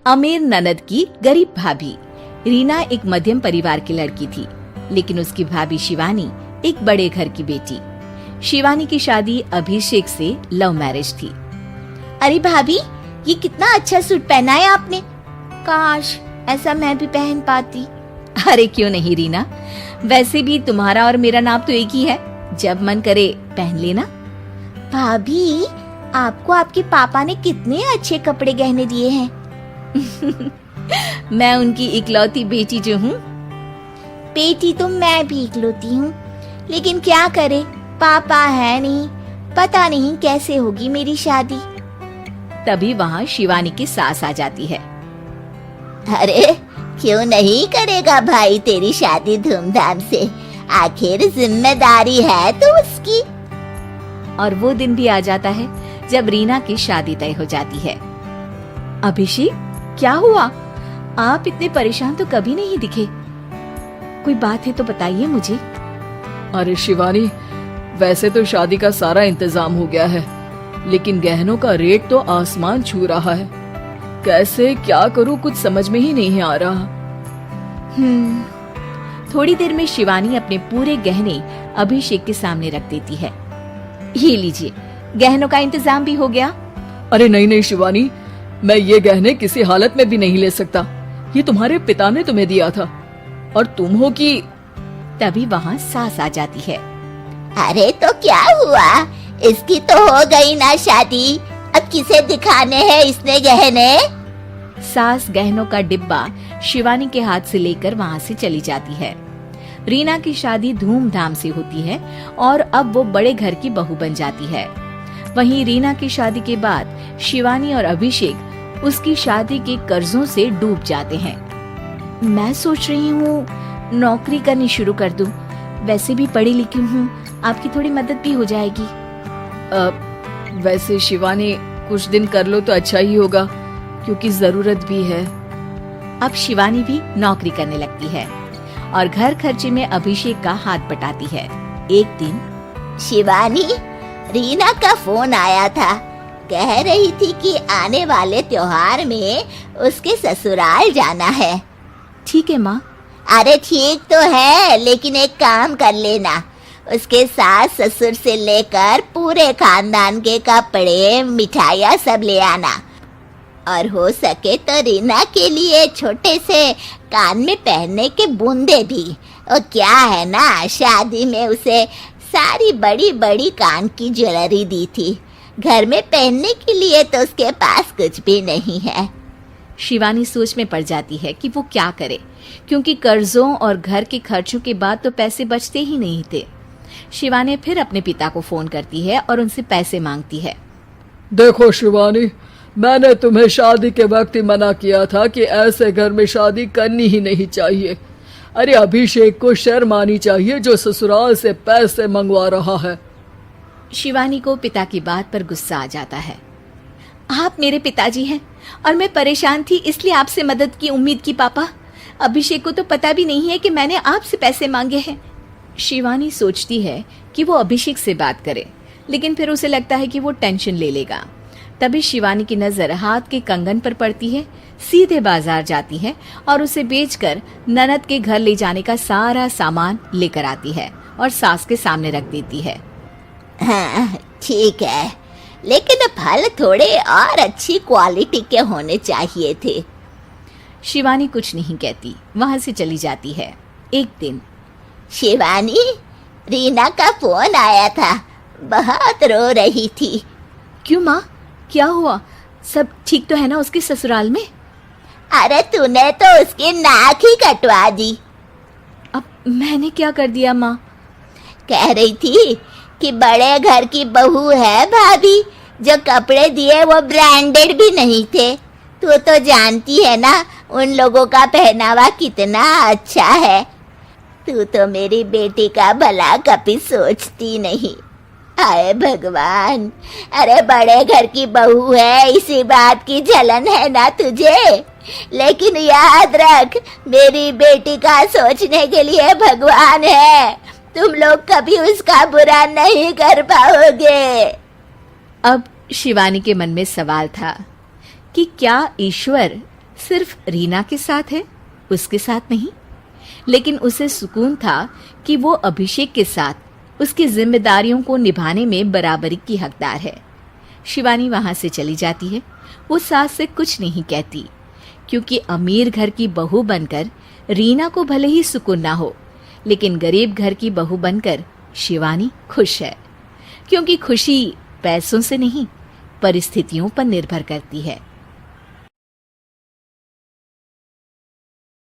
अमीर ननद की गरीब भाभी। रीना एक मध्यम परिवार की लड़की थी, लेकिन उसकी भाभी शिवानी एक बड़े घर की बेटी। शिवानी की शादी अभिषेक से लव मैरिज थी। अरे भाभी, ये कितना अच्छा सूट पहना है आपने। काश ऐसा मैं भी पहन पाती। अरे क्यों नहीं रीना, वैसे भी तुम्हारा और मेरा नाम तो एक ही है, जब मन करे पहन लेना। भाभी, आपको आपके पापा ने कितने अच्छे कपड़े गहने दिए हैं। मैं उनकी इकलौती बेटी जो हूँ। बेटी तो मैं भी इकलौती हूँ, लेकिन क्या करे, पापा है नहीं, पता नहीं कैसे होगी मेरी शादी। तभी वहाँ शिवानी की सास आ जाती है। अरे क्यों नहीं करेगा भाई तेरी शादी धूमधाम से, आखिर जिम्मेदारी है तो उसकी। और वो दिन भी आ जाता है जब रीना की शादी तय हो जाती है। अभिषेक, क्या हुआ? आप इतने परेशान तो कभी नहीं दिखे। कोई बात है तो बताइए मुझे। अरे शिवानी, वैसे तो शादी का सारा इंतजाम हो गया है, लेकिन गहनों का रेट तो आसमान छू रहा है। कैसे क्या करूं, कुछ समझ में ही नहीं आ रहा। थोड़ी देर में शिवानी अपने पूरे गहने अभिषेक के सामने रख देती है। ये लीजिए, गहनों का इंतजाम भी हो गया। अरे नहीं नहीं शिवानी, मैं ये गहने किसी हालत में भी नहीं ले सकता। ये तुम्हारे पिता ने तुम्हें दिया था, और तुम हो कि। तभी वहाँ सास आ जाती है। अरे तो क्या हुआ, इसकी तो हो गई ना शादी, अब किसे दिखाने हैं इसने गहने। सास गहनों का डिब्बा शिवानी के हाथ से लेकर वहाँ से चली जाती है। रीना की शादी धूमधाम से होती है और अब वो बड़े घर की बहू बन जाती है। वहीं रीना की शादी के बाद शिवानी और अभिषेक उसकी शादी के कर्जों से डूब जाते हैं। मैं सोच रही हूँ नौकरी करनी शुरू कर दूं। वैसे भी पढ़ी लिखी हूँ, आपकी थोड़ी मदद भी हो जाएगी। वैसे शिवानी, कुछ दिन कर लो तो अच्छा ही होगा, क्योंकि जरूरत भी है। अब शिवानी भी नौकरी करने लगती है और घर खर्चे में अभिषेक का हाथ बटाती है। एक दिन शिवानी, रीना का फोन आया था, कह रही थी कि आने वाले त्योहार में उसके ससुराल जाना है। ठीक है माँ। अरे ठीक तो है, लेकिन एक काम कर लेना, उसके सास ससुर से लेकर पूरे खानदान के कपड़े मिठाइयाँ सब ले आना, और हो सके तो रीना के लिए छोटे से कान में पहनने के बूंदे भी। और क्या है ना, शादी में उसे सारी बड़ी बड़ी कान की ज्वेलरी दी थी, घर में पहनने के लिए तो उसके पास कुछ भी नहीं है। शिवानी सोच में पड़ जाती है कि वो क्या करे, क्योंकि कर्जों और घर के खर्चों के बाद तो पैसे बचते ही नहीं थे। शिवानी फिर अपने पिता को फोन करती है और उनसे पैसे मांगती है। देखो शिवानी, मैंने तुम्हें शादी के वक्त ही मना किया था कि ऐसे घर में शादी करनी ही नहीं चाहिए। अरे अभिषेक को शर्म आनी चाहिए जो ससुराल से पैसे मंगवा रहा है। शिवानी को पिता की बात पर गुस्सा आ जाता है। आप मेरे पिताजी हैं और मैं परेशान थी, इसलिए आपसे मदद की उम्मीद की पापा। अभिषेक को तो पता भी नहीं है कि मैंने आपसे पैसे मांगे हैं। शिवानी सोचती है कि वो अभिषेक से बात करे, लेकिन फिर उसे लगता है कि वो टेंशन ले लेगा। तभी शिवानी की नजर हाथ के कंगन पर पड़ती है। सीधे बाजार जाती है और उसे बेचकर ननद के घर ले जाने का सारा सामान लेकर आती है और सास के सामने रख देती है। हाँ ठीक है, लेकिन फल थोड़े और अच्छी क्वालिटी के होने चाहिए थे। शिवानी कुछ नहीं कहती, वहां से चली जाती है। एक दिन शिवानी, रीना का फोन आया था, बहुत रो रही थी। क्यों माँ, क्या हुआ? सब ठीक तो है ना उसके ससुराल में? अरे तूने तो उसकी नाक ही कटवा दी। अब मैंने क्या कर दिया माँ? कह रही थी कि बड़े घर की बहू है भाभी, जो कपड़े दिए वो ब्रांडेड भी नहीं थे। तू तो जानती है ना उन लोगों का पहनावा कितना अच्छा है। तू तो मेरी बेटी का भला कभी सोचती नहीं। हाय भगवान, अरे बड़े घर की बहू है, इसी बात की जलन है ना तुझे, लेकिन याद रख मेरी बेटी का सोचने के लिए भगवान है। तुम लोग कभी उसका बुरा नहीं कर पाओगे। अब शिवानी के मन में सवाल था कि क्या ईश्वर सिर्फ रीना के साथ है, उसके साथ नहीं। लेकिन उसे सुकून था कि वो अभिषेक के साथ उसकी जिम्मेदारियों को निभाने में बराबरी की हकदार है। शिवानी वहां से चली जाती है। वो सास से कुछ नहीं कहती, क्योंकि अमीर घर की बहू बनकर रीना को भले ही सुकून ना हो, लेकिन गरीब घर की बहू बनकर शिवानी खुश है। क्योंकि खुशी पैसों से नहीं, परिस्थितियों पर निर्भर करती है।